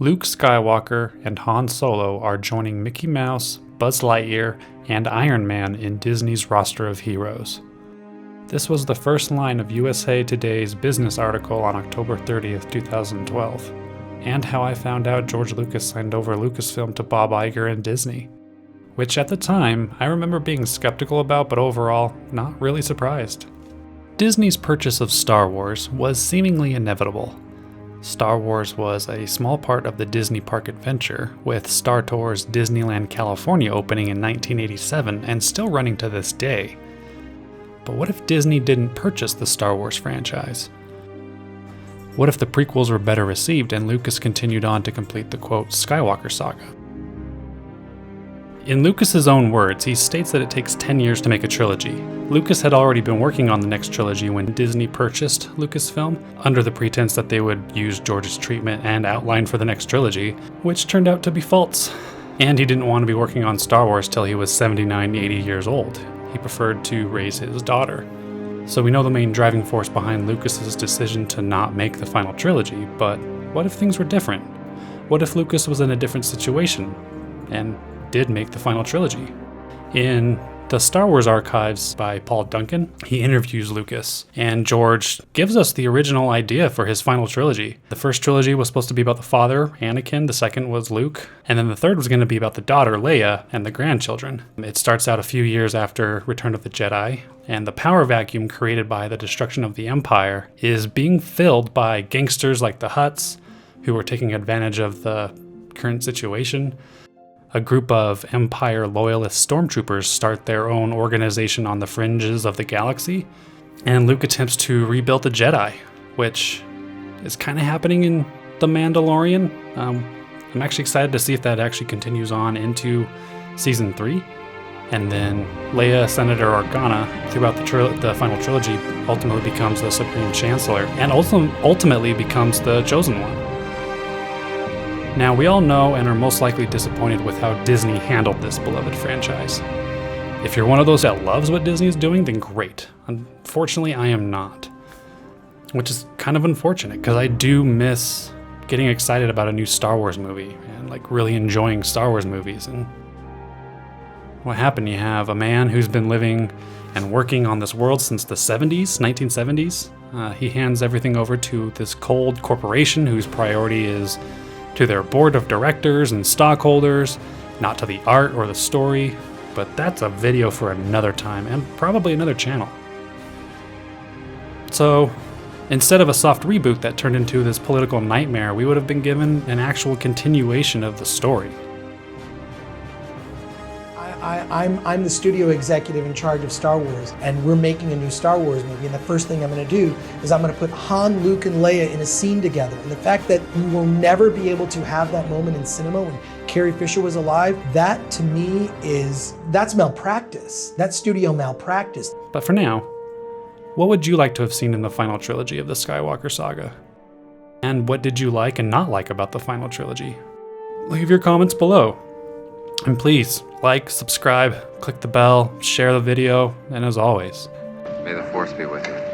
Luke Skywalker and Han Solo are joining Mickey Mouse, Buzz Lightyear, and Iron Man in Disney's roster of heroes. This was the first line of USA Today's business article on October 30th, 2012, and how I found out George Lucas signed over Lucasfilm to Bob Iger and Disney, which at the time I remember being skeptical about, but overall not really surprised. Disney's purchase of Star Wars was seemingly inevitable. Star Wars was a small part of the Disney park adventure, with Star Tours Disneyland California opening in 1987 and still running to this day. But what if Disney didn't purchase the Star Wars franchise? What if the prequels were better received and Lucas continued on to complete the quote, Skywalker Saga? In Lucas's own words, he states that it takes 10 years to make a trilogy. Lucas had already been working on the next trilogy when Disney purchased Lucasfilm, under the pretense that they would use George's treatment and outline for the next trilogy, which turned out to be false. And he didn't want to be working on Star Wars till he was 79, 80 years old. He preferred to raise his daughter. So we know the main driving force behind Lucas's decision to not make the final trilogy, but what if things were different? What if Lucas was in a different situation and did make the final trilogy? In the Star Wars Archives by Paul Duncan, he interviews Lucas, and George gives us the original idea for his final trilogy. The first trilogy was supposed to be about the father, Anakin, the second was Luke, and then the third was going to be about the daughter, Leia, and the grandchildren. It starts out a few years after Return of the Jedi, and the power vacuum created by the destruction of the Empire is being filled by gangsters like the Hutts, who are taking advantage of the current situation. A group of Empire loyalist stormtroopers start their own organization on the fringes of the galaxy, and Luke attempts to rebuild the Jedi, which is kind of happening in The Mandalorian. I'm actually excited to see if that actually continues on into Season 3. And then Leia, Senator Organa, throughout the final trilogy, ultimately becomes the Supreme Chancellor, and ultimately becomes the Chosen One. Now, we all know and are most likely disappointed with how Disney handled this beloved franchise. If you're one of those that loves what Disney is doing, then great. Unfortunately, I am not. Which is kind of unfortunate, because I do miss getting excited about a new Star Wars movie, and really enjoying Star Wars movies. And what happened? You have a man who's been living and working on this world since the 1970s. He hands everything over to this cold corporation whose priority is to their board of directors and stockholders, not to the art or the story, but that's a video for another time and probably another channel. So, instead of a soft reboot that turned into this political nightmare, we would have been given an actual continuation of the story. I'm the studio executive in charge of Star Wars, and we're making a new Star Wars movie, and the first thing I'm going to do is I'm going to put Han, Luke, and Leia in a scene together. And the fact that we will never be able to have that moment in cinema when Carrie Fisher was alive, that to me that's malpractice. That's studio malpractice. But for now, what would you like to have seen in the final trilogy of the Skywalker Saga? And what did you like and not like about the final trilogy? Leave your comments below. And please, like, subscribe, click the bell, share the video, and as always, may the Force be with you.